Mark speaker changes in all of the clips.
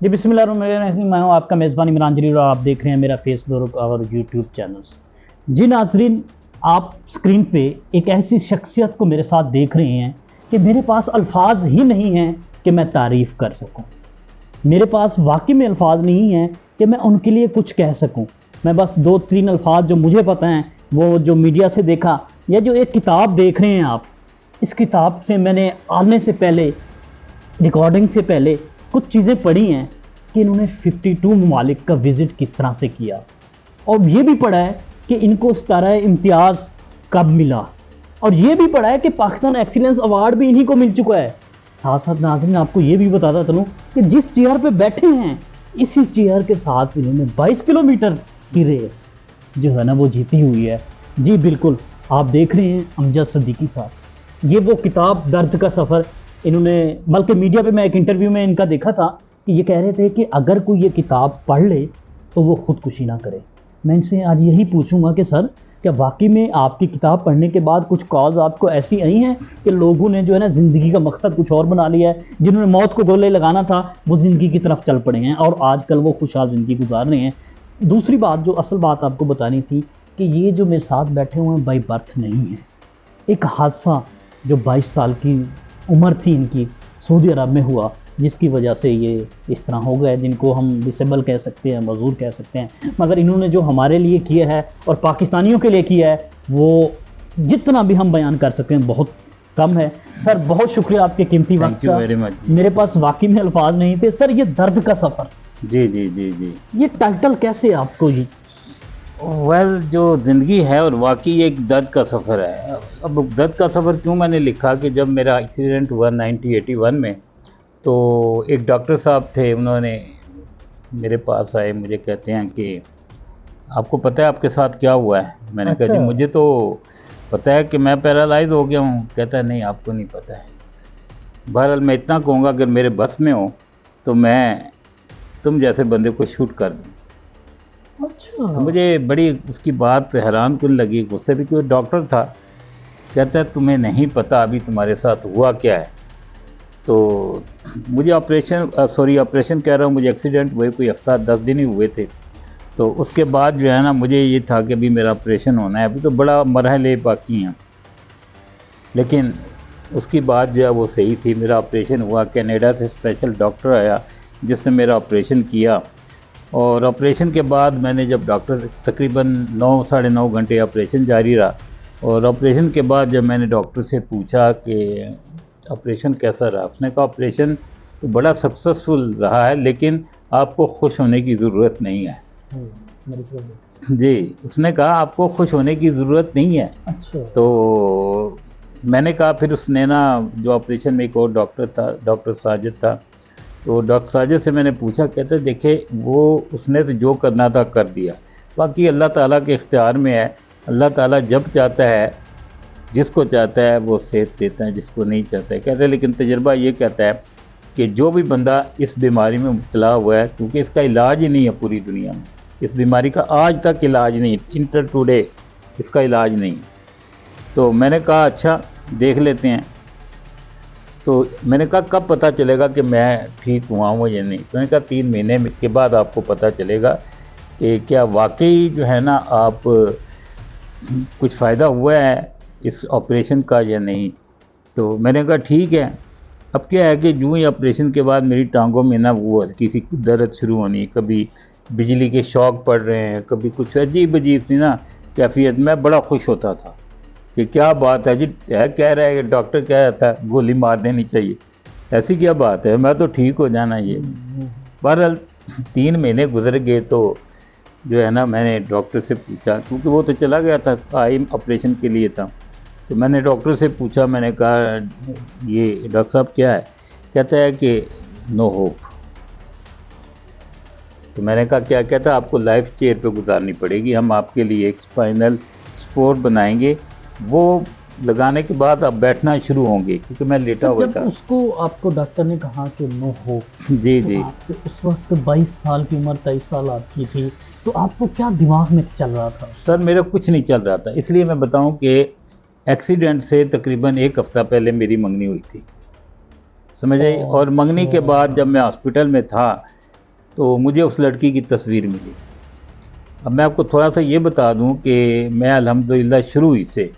Speaker 1: जी बिस्मिल्लाहिर्रहमानिर्रहीम। मैं हूं आपका मेज़बान इमरान जरीर और आप देख रहे हैं मेरा फेसबुक और यूट्यूब चैनल्स। जी नाज़रीन, आप स्क्रीन पे एक ऐसी शख्सियत को मेरे साथ देख रहे हैं कि मेरे पास अल्फाज ही नहीं हैं कि मैं तारीफ़ कर सकूं। मेरे पास वाकई में अल्फाज नहीं हैं कि मैं उनके लिए कुछ कह सकूं। मैं बस 2-3 अल्फाज जो मुझे पता हैं, वो जो मीडिया से देखा या जो एक किताब देख रहे हैं आप, इस किताब से मैंने आने से पहले, रिकॉर्डिंग से पहले कुछ चीज़ें पढ़ी हैं कि इन्होंने 52 ममालिक का विज़िट किस तरह से किया, और ये भी पढ़ा है कि इनको सितारा इम्तियाज़ कब मिला, और ये भी पढ़ा है कि पाकिस्तान एक्सीलेंस अवार्ड भी इन्हीं को मिल चुका है। साथ साथ नाज़रीन आपको ये भी बताता चलूँ कि जिस चेयर पे बैठे हैं, इसी चेयर के साथ इन्होंने 22 किलोमीटर की रेस जो है ना वो जीती हुई है। जी बिल्कुल, आप देख रहे हैं अमजद सिद्दीकी साहब। ये वो किताब दर्द का सफ़र इन्होंने, बल्कि मीडिया पे मैं एक इंटरव्यू में इनका देखा था कि ये कह रहे थे कि अगर कोई ये किताब पढ़ ले तो वो ख़ुदकुशी ना करे। मैं इनसे आज यही पूछूंगा कि सर, क्या वाकई में आपकी किताब पढ़ने के बाद कुछ कॉज आपको ऐसी आई हैं कि लोगों ने जो है ना ज़िंदगी का मकसद कुछ और बना लिया है, जिन्होंने मौत को गले लगाना था वो ज़िंदगी की तरफ चल पड़े हैं और आजकल वो खुशहाल ज़िंदगी गुजार रहे हैं। दूसरी बात, जो असल बात आपको बतानी थी कि ये जो मेरे साथ बैठे हुए हैं बाई बर्थ नहीं है। एक हादसा जो 22 साल की उम्र थी इनकी, सऊदी अरब में हुआ, जिसकी वजह से ये इस तरह हो गए, जिनको हम डिसेबल कह सकते हैं, मजदूर कह सकते हैं। मगर इन्होंने जो हमारे लिए किया है और पाकिस्तानियों के लिए किया है, वो जितना भी हम बयान कर सकते हैं बहुत कम है। सर बहुत शुक्रिया आपके कीमती वक्त का।
Speaker 2: Very much.
Speaker 1: मेरे पास वाकई में अल्फाज नहीं थे। सर ये दर्द का सफ़र,
Speaker 2: जी जी जी जी।
Speaker 1: ये टाइटल कैसे आपको जी?
Speaker 2: जो ज़िंदगी है और वाकई एक दर्द का सफ़र है। अब दर्द का सफ़र क्यों मैंने लिखा कि जब मेरा एक्सीडेंट हुआ 1981 में, तो एक डॉक्टर साहब थे, उन्होंने मेरे पास आए, मुझे कहते हैं कि आपको पता है आपके साथ क्या हुआ है? मैंने कहा जी मुझे तो पता है कि मैं पैरालाइज हो गया हूँ। कहता है नहीं, आपको नहीं पता है। बहरहाल मैं इतना कहूँगा, अगर मेरे बस में हो तो मैं तुम जैसे बंदे को शूट कर दूँ। तो मुझे बड़ी उसकी बात हैरान कुन लगी, गुस्से भी, कोई डॉक्टर था। कहता है तुम्हें नहीं पता अभी तुम्हारे साथ हुआ क्या है। तो मुझे ऑपरेशन कह रहा हूँ, मुझे एक्सीडेंट हुए कोई हफ्ता 10 दिन ही हुए थे। तो उसके बाद जो है ना, मुझे ये था कि अभी मेरा ऑपरेशन होना है, अभी तो बड़ा मरहले बाकी हैं। लेकिन उसकी बात जो है वो सही थी। मेरा ऑपरेशन हुआ, कनाडा से स्पेशल डॉक्टर आया जिसने मेरा ऑपरेशन किया। और ऑपरेशन के बाद मैंने जब डॉक्टर, तकरीबन 9 साढ़े 9 घंटे ऑपरेशन जारी रहा। और ऑपरेशन के बाद जब मैंने डॉक्टर से पूछा कि ऑपरेशन कैसा रहा, उसने कहा ऑपरेशन तो बड़ा सक्सेसफुल रहा है, लेकिन आपको खुश होने की ज़रूरत नहीं है। जी, उसने कहा आपको खुश होने की ज़रूरत नहीं है।
Speaker 1: अच्छा।
Speaker 2: तो मैंने कहा, फिर उसने ना, जो ऑपरेशन में एक और डॉक्टर था, डॉक्टर साजिद था, तो डॉक्टर साजिद से मैंने पूछा, कहते देखे वो उसने तो जो करना था कर दिया, बाकी अल्लाह ताला के इख्तियार में है। अल्लाह ताला जब चाहता है, जिसको चाहता है वो सेहत देता है, जिसको नहीं चाहता है। कहते हैं लेकिन तजुर्बा ये कहता है कि जो भी बंदा इस बीमारी में मुब्तला हुआ है, क्योंकि इसका इलाज ही नहीं है पूरी दुनिया में, इस बीमारी का आज तक इलाज नहीं, इंटर टुडे इसका इलाज नहीं। तो मैंने कहा अच्छा देख लेते हैं। तो मैंने कहा कब पता चलेगा कि मैं ठीक हुआ हूँ या नहीं? तो मैंने कहा 3 महीने के बाद आपको पता चलेगा कि क्या वाकई जो है ना आप कुछ फ़ायदा हुआ है इस ऑपरेशन का या नहीं। तो मैंने कहा ठीक है। अब क्या है कि यूँ ही ऑपरेशन के बाद मेरी टांगों में ना वो हल्की सी दर्द शुरू होनी, कभी बिजली के शॉक पड़ रहे हैं, कभी कुछ अजीब अजीब सी ना कैफियत। मैं बड़ा खुश होता था कि क्या बात है जी, कह रहा है कि डॉक्टर कह रहा था गोली मार देनी चाहिए, ऐसी क्या बात है, मैं तो ठीक हो जाना ये। बहरहाल 3 महीने गुजर गए, तो जो है ना मैंने डॉक्टर से पूछा, क्योंकि वो तो चला गया था, आई ऑपरेशन के लिए था। तो मैंने डॉक्टर से पूछा, मैंने कहा ये डॉक्टर साहब क्या है? कहता है कि नो होप। तो मैंने कहा क्या? कहता आपको लाइफ चेयर पे गुजारनी पड़ेगी, हम आपके लिए एक स्पाइनल सपोर्ट बनाएंगे, वो लगाने के बाद आप बैठना शुरू होंगे, क्योंकि मैं लेटा हुआ था।
Speaker 1: उसको आपको डॉक्टर ने कहा कि नो होप,
Speaker 2: जी जी,
Speaker 1: तो उस वक्त 22 साल की उम्र, 23 साल आपकी थी, तो आपको क्या दिमाग में चल रहा था?
Speaker 2: सर मेरा कुछ नहीं चल रहा था। इसलिए मैं बताऊं कि एक्सीडेंट से तकरीबन 1 हफ्ता पहले मेरी मंगनी हुई थी, समझ आई। और मंगनी के बाद जब मैं हॉस्पिटल में था, तो मुझे उस लड़की की तस्वीर मिली। अब मैं आपको थोड़ा सा ये बता दूं कि मैं अल्हम्दुलिल्लाह शुरू ही से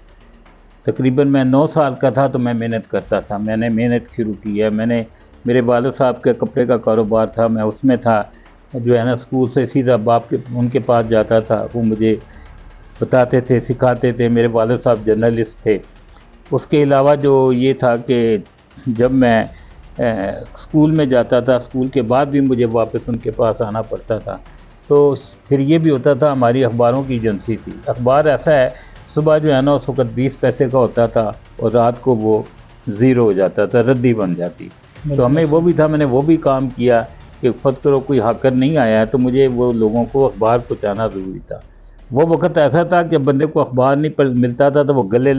Speaker 2: तकरीबन मैं 9 साल का था तो मैं मेहनत करता था। मैंने मेहनत शुरू की है। मैंने मेरे वालिद साहब के कपड़े का कारोबार था, मैं उसमें था। जो है ना, स्कूल से सीधा बाप के उनके पास जाता था, वो मुझे बताते थे, सिखाते थे। मेरे वालिद साहब जर्नलिस्ट थे। उसके अलावा जो ये था कि जब मैं स्कूल में जाता था, स्कूल के बाद भी मुझे वापस उनके पास आना पड़ता था। तो फिर ये भी होता था, हमारी अखबारों की एजेंसी थी। अखबार ऐसा है, सुबह जो है ना उस वक्त 20 पैसे का होता था और रात को वो ज़ीरो हो जाता था, रद्दी बन जाती। तो हमें वो भी था, मैंने वो भी काम किया कि फर्ज करो कोई हाकर नहीं आया है तो मुझे वो लोगों को अखबार पहुँचाना ज़रूरी था। वो वक्त ऐसा था कि बंदे को अखबार नहीं मिलता था तो वो गले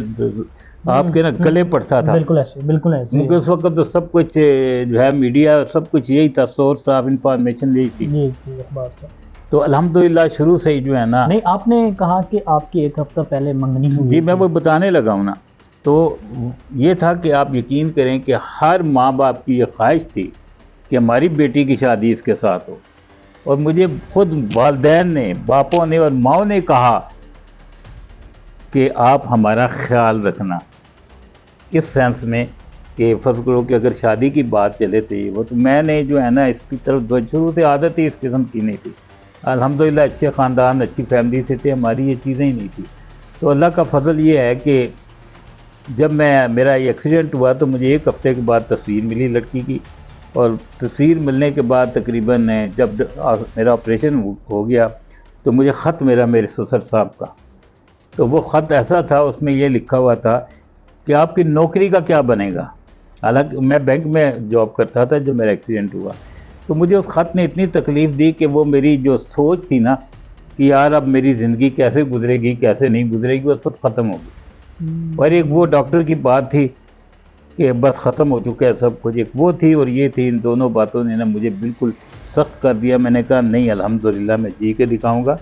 Speaker 2: आपके ना गले पड़ता था।
Speaker 1: बिल्कुल ऐसे, बिल्कुल ऐसे।
Speaker 2: क्योंकि उस वक्त तो सब कुछ जो है मीडिया सब कुछ यही था, सोर्स ऑफ इंफॉर्मेशन यही थी।
Speaker 1: ये थी अखबार से।
Speaker 2: तो अल्हम्दुलिल्लाह शुरू से ही जो है ना।
Speaker 1: नहीं, आपने कहा कि आपकी 1 हफ्ता पहले मंगनी हुई
Speaker 2: जी, मैं
Speaker 1: थी।
Speaker 2: वो बताने लगा हूँ ना। तो ये था कि आप यकीन करें कि हर माँ बाप की ये ख्वाहिश थी कि हमारी बेटी की शादी इसके साथ हो। और मुझे खुद वालिदैन ने, बापों ने और माओ ने कहा कि आप हमारा ख्याल रखना, इस सेंस में कि फर्ज करो कि अगर शादी की बात चले तो वो तो मैंने जो है ना इसकी तरफ शुरू से आदत ही इस किस्म की नहीं थी। अल्हम्दुलिल्लाह अच्छे ख़ानदान, अच्छी फैमिली से थे, हमारी ये चीज़ें ही नहीं थी। तो अल्लाह का फ़ज़ल ये है कि जब मेरा ये एक्सीडेंट हुआ तो मुझे 1 हफ़्ते के बाद तस्वीर मिली लड़की की। और तस्वीर मिलने के बाद तकरीबन जब मेरा ऑपरेशन हो गया तो मुझे ख़त मेरा मेरे ससुर साहब का, तो वो ख़त ऐसा था, उसमें ये लिखा हुआ था कि आपकी नौकरी का क्या बनेगा। हालांकि मैं बैंक में जॉब करता था जब मेरा एक्सीडेंट हुआ। तो मुझे उस ख़त ने इतनी तकलीफ़ दी कि वो मेरी जो सोच थी ना कि यार अब मेरी ज़िंदगी कैसे गुजरेगी कैसे नहीं गुजरेगी, वो सब ख़त्म हो गई। और एक वो डॉक्टर की बात थी कि बस ख़त्म हो चुका है सब कुछ, एक वो थी और ये थी। इन दोनों बातों ने ना मुझे बिल्कुल सख्त कर दिया। मैंने कहा नहीं, अल्हम्दुलिल्लाह मैं जी के दिखाऊँगा,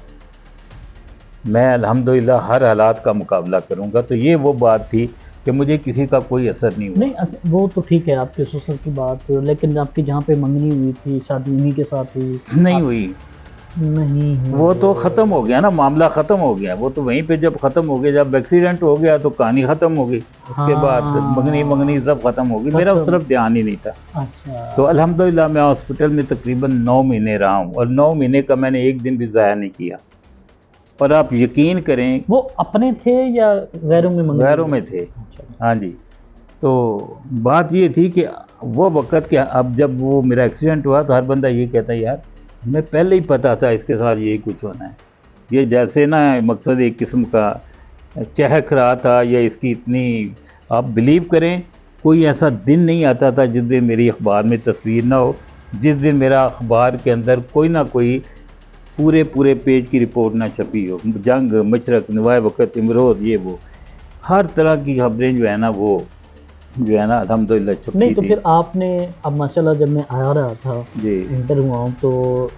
Speaker 2: मैं अल्हम्दुलिल्लाह हर हालात का मुकाबला करूँगा। तो ये वो बात थी कि मुझे किसी का कोई असर नहीं हुआ।
Speaker 1: नहीं, वो तो ठीक है आपके ससुर की बात, लेकिन आपकी जहाँ पे मंगनी हुई थी शादी उन्हीं के साथ हुई?
Speaker 2: नहीं हुई,
Speaker 1: नहीं हुई।
Speaker 2: वो तो ख़त्म हो गया ना, मामला ख़त्म हो गया। वो तो वहीं पे जब ख़त्म हो गया, जब एक्सीडेंट हो गया तो कहानी ख़त्म हो गई। उसके बाद मंगनी सब ख़त्म हो गई। मेरा उस तरफ ध्यान ही नहीं था।
Speaker 1: अच्छा।
Speaker 2: तो अल्हम्दुलिल्लाह मैं हॉस्पिटल में तकरीबन 9 महीने रहा हूँ और 9 महीने का मैंने एक दिन भी ज़ाया नहीं किया। और आप यकीन करें,
Speaker 1: वो अपने थे या गैरों में मंगनी?
Speaker 2: गैरों में थे।
Speaker 1: अच्छा।
Speaker 2: हाँ जी। तो बात ये थी कि वो वक़्त के, अब जब वो मेरा एक्सीडेंट हुआ तो हर बंदा ये कहता है यार हमें पहले ही पता था इसके साथ यही कुछ होना है। ये जैसे ना मकसद एक किस्म का चहक रहा था, या इसकी इतनी, आप बिलीव करें कोई ऐसा दिन नहीं आता था जिस दिन मेरी अखबार में तस्वीर ना हो, जिस दिन मेरा अखबार के अंदर कोई ना कोई पूरे पेज की रिपोर्ट ना छपी हो। जंग, मशरक, नवाए वक़्त, इमरोज़, ये वो हर तरह की खबरें जो है ना वो जो है ना अल्हम्दुलिल्लाह छपती
Speaker 1: नहीं तो
Speaker 2: थी।
Speaker 1: फिर आपने, अब माशाल्लाह जब मैं आ रहा था
Speaker 2: जी,
Speaker 1: इंटर हुआ हूँ तो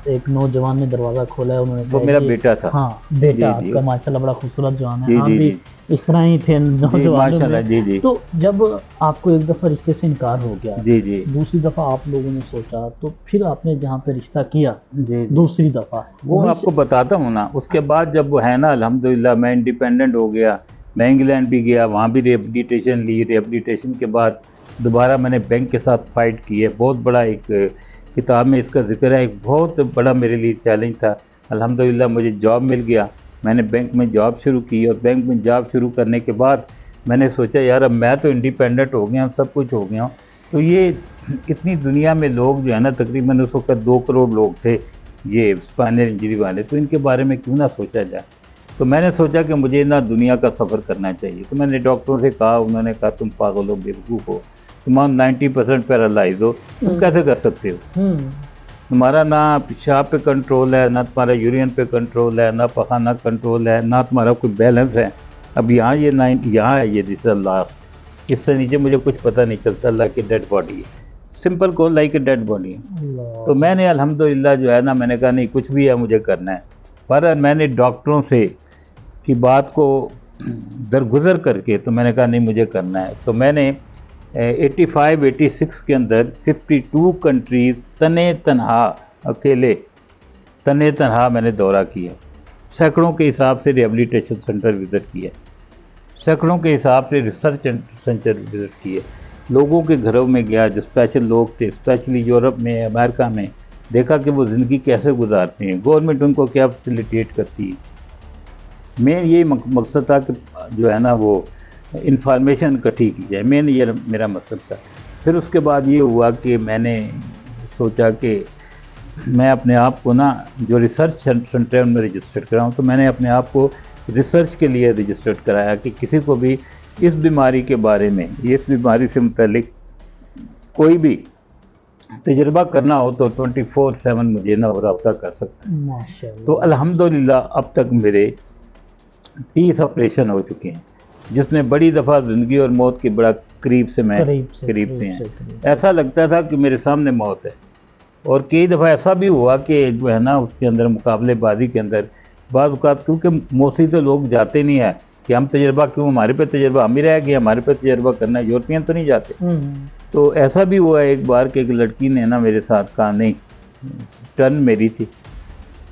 Speaker 1: एक नौजवान ने दरवाज़ा खोला है, उन्होंने
Speaker 2: वो
Speaker 1: कहा
Speaker 2: मेरा
Speaker 1: कि-
Speaker 2: बेटा था।
Speaker 1: हाँ बेटा
Speaker 2: जी,
Speaker 1: आपका माशाल्लाह बड़ा खूबसूरत जवान है।
Speaker 2: जी,
Speaker 1: आप
Speaker 2: जी,
Speaker 1: भी
Speaker 2: जी।
Speaker 1: इस तरह ही थे
Speaker 2: जी
Speaker 1: नौजवानों
Speaker 2: माशाल्लाह,
Speaker 1: में।
Speaker 2: जी जी
Speaker 1: तो जब आपको एक दफ़ा रिश्ते से इनकार हो गया,
Speaker 2: जी जी
Speaker 1: दूसरी दफ़ा आप लोगों ने सोचा, तो फिर आपने जहाँ पे रिश्ता किया
Speaker 2: जी।
Speaker 1: दूसरी दफ़ा,
Speaker 2: वो
Speaker 1: वहीं
Speaker 2: आपको बताता हूँ ना। उसके बाद जब वो है ना अल्हम्दुलिल्लाह मैं इंडिपेंडेंट हो गया, मैं इंग्लैंड भी गया, वहाँ भी रिहेबिलिटेशन ली। रिहेबिलिटेशन के बाद दोबारा मैंने बैंक के साथ फाइट की है। बहुत बड़ा एक किताब में इसका जिक्र है, एक बहुत बड़ा मेरे लिए चैलेंज था। अल्हम्दुलिल्लाह मुझे जॉब मिल गया, मैंने बैंक में जॉब शुरू की। और बैंक में जॉब शुरू करने के बाद मैंने सोचा यार अब मैं तो इंडिपेंडेंट हो गया, सब कुछ हो गया हूँ, तो ये इतनी दुनिया में लोग जो है ना, तकरीबन उस वक्त 2 करोड़ लोग थे ये स्पाइनल इंजरी वाले, तो इनके बारे में क्यों ना सोचा जाए। तो मैंने सोचा कि मुझे ना दुनिया का सफ़र करना चाहिए। तो मैंने डॉक्टरों से कहा, उन्होंने कहा तुम पागल हो, बेवकूफ़ हो, तुम 90% पैरालाइज हो, तुम कैसे कर सकते हो। तुम्हारा ना पेशाब पे कंट्रोल है, ना तुम्हारा यूरिन पे कंट्रोल है, ना पखाना कंट्रोल है, ना तुम्हारा कोई बैलेंस है। अब यहाँ ये 9 यहाँ है, ये दिस लास्ट, इससे नीचे मुझे कुछ पता नहीं चलता। लाइक ए डेड बॉडी है, सिंपल को लाइक ए डेड बॉडी है। तो मैंने अल्हम्दुलिल्लाह जो है ना, मैंने कहा नहीं कुछ भी है मुझे करना है। पर मैंने डॉक्टरों से की बात को दरगुजर करके तो मैंने कहा नहीं मुझे करना है। तो मैंने 85-86 के अंदर 52 कंट्रीज़ तने तनहा अकेले तने तनहा मैंने दौरा किया, सैकड़ों के हिसाब से रिहेबिलिटेशन सेंटर विज़िट किए, सैकड़ों के हिसाब से रिसर्च सेंटर विज़िट किए, लोगों के घरों में गया जो स्पेशल लोग थे, स्पेशली यूरोप में, अमेरिका में, देखा कि वो ज़िंदगी कैसे गुजारते हैं, गवर्नमेंट उनको क्या फैसिलिटेट करती है। मेन यही मकसद था कि जो है ना वो इंफॉर्मेशन इकट्ठी की जाए, मेन ये मेरा मकसद था। फिर उसके बाद ये हुआ कि मैंने सोचा कि मैं अपने आप को ना जो रिसर्च सेंटर में रजिस्टर्ड कराऊँ, तो मैंने अपने आप को रिसर्च के लिए रजिस्टर्ड कराया कि किसी को भी इस बीमारी के बारे में, इस बीमारी से मुतल्लिक कोई भी तजर्बा करना हो तो 24/7 मुझे ना रब्ता कर सकता है।
Speaker 1: माशाल्लाह।
Speaker 2: तो अल्हम्दुलिल्लाह अब तक मेरे 30 ऑपरेशन हो चुके हैं, जिसमें बड़ी दफ़ा ज़िंदगी और मौत के बड़ा करीब से हैं। ऐसा लगता था कि मेरे सामने मौत है, और कई दफ़ा ऐसा भी हुआ कि जो है ना उसके अंदर मुकाबलेबाजी के अंदर बाज़ औक़ात, क्योंकि मोस्टली तो लोग जाते नहीं है कि हम तजर्बा क्यों, हमारे पे तजर्बा हम ही रह गए, हमारे पे तजर्बा करना है, यूरोपियन तो नहीं जाते। तो ऐसा भी हुआ एक बार कि एक लड़की ने ना मेरे साथ कहा, नहीं टर्न मेरी थी,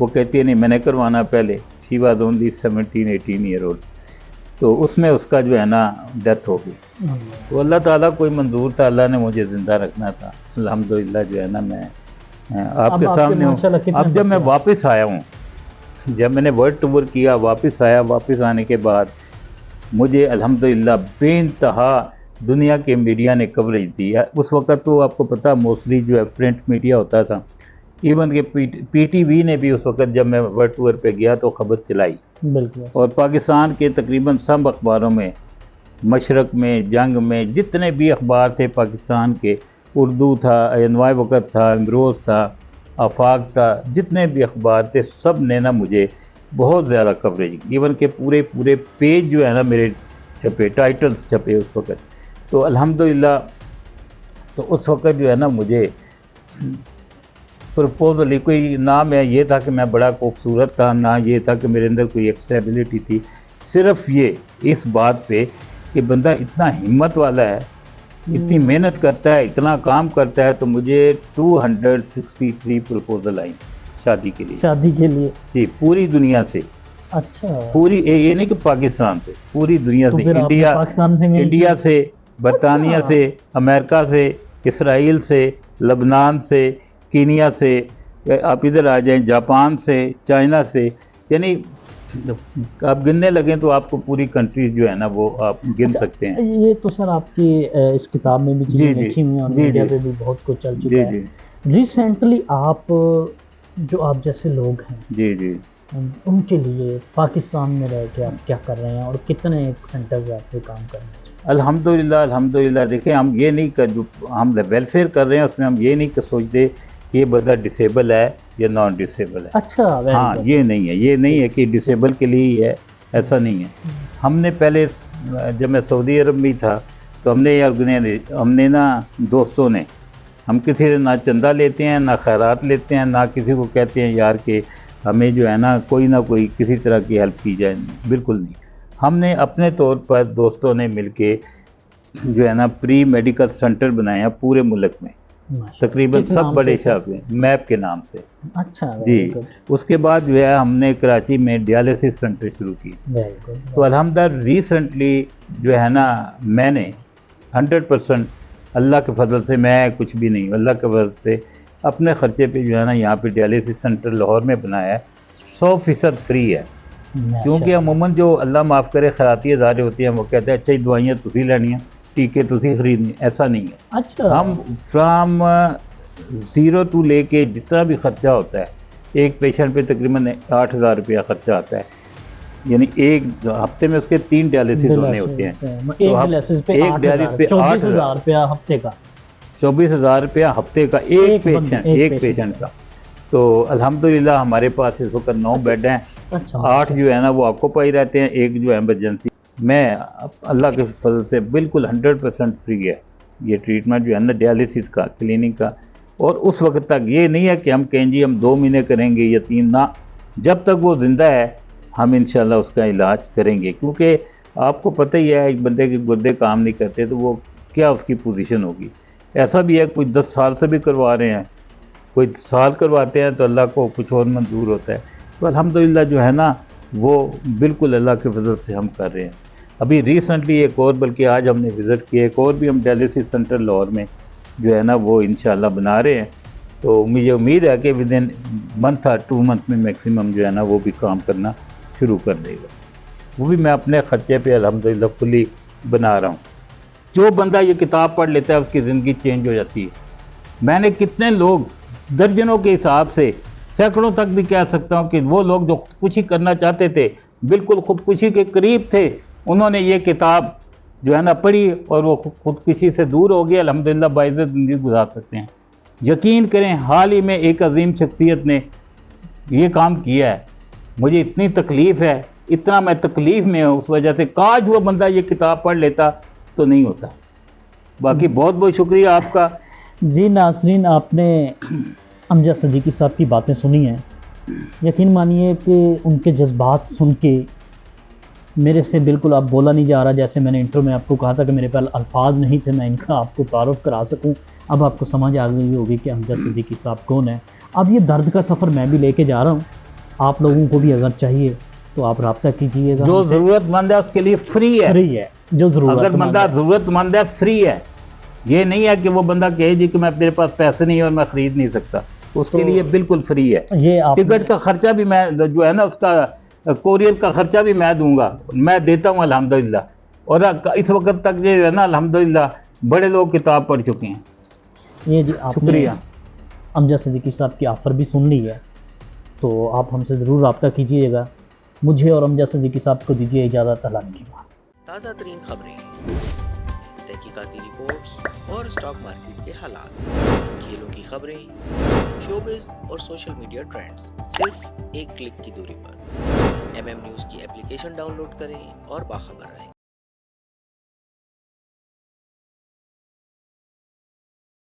Speaker 2: वो कहती है नहीं मैंने करवाना पहले, she was only 17-18 year old, तो उसमें उसका जो है ना डेथ हो गई। तो अल्लाह ताला कोई मंजूर था, अल्लाह ने मुझे ज़िंदा रखना था। अल्हम्दुलिल्लाह जो है ना मैं आपके सामने हूँ। अब जब मैं वापस आया हूँ, जब मैंने वर्ल्ड टूर किया, वापस आया, वापस आने के बाद मुझे अल्हम्दुलिल्लाह बेइंतहा दुनिया के मीडिया ने कवरेज दी है। उस वक़्त तो आपको पता मोस्टली जो है प्रिंट मीडिया होता था, इवन के पीटीवी ने भी उस वक़्त जब मैं वर्ल्ड टूर पे गया तो ख़बर चलाई,
Speaker 1: बिल्कुल।
Speaker 2: और पाकिस्तान के तकरीबन सब अखबारों में, मशरक में, जंग में, जितने भी अखबार थे पाकिस्तान के, उर्दू था, अनवाए वक़्त था, इमरोज़ था, आफाक था, जितने भी अखबार थे सब ने ना मुझे बहुत ज़्यादा कवरेज, इवन के पूरे पेज जो है ना मेरे छपे, टाइटल्स छपे उस वक़्त। तो अल्हम्दुलिल्लाह, तो उस वक़्त जो है ना मुझे प्रपोजल, कोई ना मैं ये था कि मैं बड़ा खूबसूरत था, ना ये था कि मेरे अंदर कोई एक्स्ट्रा एबिलिटी थी, सिर्फ ये इस बात पे कि बंदा इतना हिम्मत वाला है, इतनी मेहनत करता है, इतना काम करता है। तो मुझे 263 प्रपोजल आई शादी के लिए जी, पूरी दुनिया से।
Speaker 1: अच्छा।
Speaker 2: पूरी ये नहीं कि पाकिस्तान से, पूरी दुनिया
Speaker 1: तो
Speaker 2: से, इंडिया से, बरतानिया से, अमेरिका से, इसराइल से, लबनान से, कीनिया से, आप इधर आ जाएं, जापान से, चाइना से, यानी आप गिनने लगें तो आपको पूरी कंट्रीज जो है ना वो आप गिन सकते हैं।
Speaker 1: ये तो सर आपकी इस किताब में भी चीज़ें लिखी हुई हैं और मीडिया पे भी बहुत कुछ चल चुका है। रिसेंटली आप जो आप जैसे लोग हैं जी उनके लिए पाकिस्तान में रह के आप क्या कर रहे हैं और कितने सेंटर्स आपके काम कर रहे हैं?
Speaker 2: अल्हम्दुलिल्लाह देखिए, हम ये नहीं कर, जो हम वेलफेयर कर रहे हैं उसमें हम ये नहीं कर सोचते कि ये बंदा डिसेबल है या नॉन डिसेबल है।
Speaker 1: अच्छा,
Speaker 2: हाँ, ये नहीं है कि डिसेबल के लिए ही है, ऐसा नहीं है। हमने पहले जब मैं सऊदी अरब में था तो हमने ना दोस्तों ने, हम किसी से ना चंदा लेते हैं, ना खैरात लेते हैं, ना किसी को कहते हैं यार कि हमें जो है ना कोई किसी तरह की हेल्प की जाए, बिल्कुल नहीं। हमने अपने तौर पर दोस्तों ने मिलके जो है ना प्री मेडिकल सेंटर बनाए हैं पूरे मुल्क में, तकरीबन सब बड़े शहर में, मैप के नाम से।
Speaker 1: अच्छा
Speaker 2: जी। उसके बाद जो है हमने कराची में डायलिसिस सेंटर शुरू की। तो अल्हम्दुलिल्लाह रिसेंटली जो है ना मैंने 100% अल्लाह के फजल से, मैं कुछ भी नहीं, अल्लाह के फजल से अपने ख़र्चे पे जो है ना यहाँ पे डायलिसिस सेंटर लाहौर में बनाया है, 100% फ्री है। क्योंकि अमूमन जो अल्लाह माफ़ करे खैराती इदारे होते हैं वो कहते हैं अच्छा दवाइयाँ तुसी लैनियाँ, टीके तुसी खरीदनी, ऐसा नहीं है।
Speaker 1: अच्छा।
Speaker 2: हम फ्राम 0 टू लेके जितना भी ख़र्चा होता है, एक पेशेंट पे तकरीबन 8,000 रुपया ख़र्चा आता है, यानी एक हफ्ते में उसके 3 डायलिसिस होने होते हैं।
Speaker 1: एक डायलिसिस पे
Speaker 2: 8,000
Speaker 1: रुपया हफ्ते का,
Speaker 2: 24,000 रुपया हफ्ते का, एक पेशेंट का। तो अल्हम्दुलिल्लाह हमारे पास इस वक्त 9 बेड हैं। 8 जो है ना वो ऑक्यूपाई रहते हैं, एक जो है इमरजेंसी। मैं अल्लाह के फजल से बिल्कुल 100% फ्री है ये ट्रीटमेंट जो है ना डायलिसिस का, क्लिनिक का। और उस वक्त तक ये नहीं है कि हम कहें जी हम 2 महीने करेंगे या 3 ना, जब तक वो ज़िंदा है हम इंशाल्लाह उसका इलाज करेंगे। क्योंकि आपको पता ही है एक बंदे के गुर्दे काम नहीं करते तो वो क्या उसकी पोजीशन होगी। ऐसा भी है कुछ 10 साल से भी करवा रहे हैं कोई साल करवाते हैं तो अल्लाह को कुछ और मंजूर होता है। तो अल्हम्दुलिल्लाह जो है ना वो बिल्कुल अल्लाह के फजल से हम कर रहे हैं। अभी रिसेंटली एक और, बल्कि आज हमने विज़िट किया, एक और भी हम डायलिसिस सेंटर लाहौर में जो है ना वो इंशाल्लाह बना रहे हैं। तो मुझे उम्मीद है कि विद इन मंथ और 2 मंथ में मैक्सिमम जो है ना वो भी काम करना शुरू कर देगा। वो भी मैं अपने ख़र्चे पे अल्हम्दुलिल्लाह फुली बना रहा हूँ। जो बंदा ये किताब पढ़ लेता है उसकी ज़िंदगी चेंज हो जाती है। मैंने कितने लोग, दर्जनों के हिसाब से, सैकड़ों तक भी कह सकता हूँ कि वो लोग जो खुदकुशी करना चाहते थे, बिल्कुल खुदकुशी के करीब थे, उन्होंने ये किताब जो है ना पढ़ी और वो खुदकुशी से दूर हो गए, अल्हम्दुलिल्लाह बाइज़्ज़त ज़िंदगी गुजार सकते हैं। यकीन करें, हाल ही में एक अजीम शख्सियत ने ये काम किया है। मुझे इतनी तकलीफ़ है, इतना मैं तकलीफ़ में हूँ उस वजह से, काश वो बंदा ये किताब पढ़ लेता तो नहीं होता। बाकी बहुत बहुत शुक्रिया आपका।
Speaker 1: जी नाज़रीन, आपने अमजद सिद्दीकी साहब की बातें सुनी हैं। यकीन मानिए कि उनके जज्बात सुन के मेरे से बिल्कुल अब बोला नहीं जा रहा। जैसे मैंने इंट्रो में आपको कहा था कि मेरे पास अल्फाज नहीं थे मैं इनका आपको तारुफ करा सकूं। अब आपको समझ आ गई होगी कि अमजद सिद्दीकी साहब कौन है। अब ये दर्द का सफ़र मैं भी लेके जा रहा हूँ। आप लोगों को भी अगर चाहिए तो आप रब्ता कीजिएगा।
Speaker 2: जो ज़रूरतमंद है उसके लिए फ्री है।
Speaker 1: फ्री है। जो
Speaker 2: अगर बंदा ज़रूरतमंद है, फ्री है। ये नहीं है कि वो बंदा कहे जी कि मैं मेरे पास पैसे नहीं और मैं ख़रीद नहीं सकता, उसके लिए बिल्कुल फ्री है।
Speaker 1: ये
Speaker 2: टिकट का खर्चा भी मैं जो है ना उसका कोरियर का खर्चा भी मैं दूंगा, मैं देता हूँ अल्हम्दुलिल्लाह। और इस वक्त तक जो है ना अल्हम्दुलिल्लाह बड़े लोग किताब पढ़ चुके हैं।
Speaker 1: ये जी आपने
Speaker 2: शुक्रिया।
Speaker 1: अमजद सिद्दीकी साहब की ऑफ़र भी सुन ली है, तो आप हमसे ज़रूर रब्ता कीजिएगा। मुझे और अमजद सिद्दीकी साहब को दीजिए इजाज़त। अल्लाह की बात।
Speaker 3: ताज़ा तरीन खबरें, तहकीकाती रिपोर्ट्स और स्टॉक मार्केट के हालात, खेलों की खबरें, शोबिज़ और सोशल मीडिया ट्रेंड्स, सिर्फ एक क्लिक की दूरी पर। MM न्यूज़ की एप्लीकेशन डाउनलोड करें और बाखबर रहें।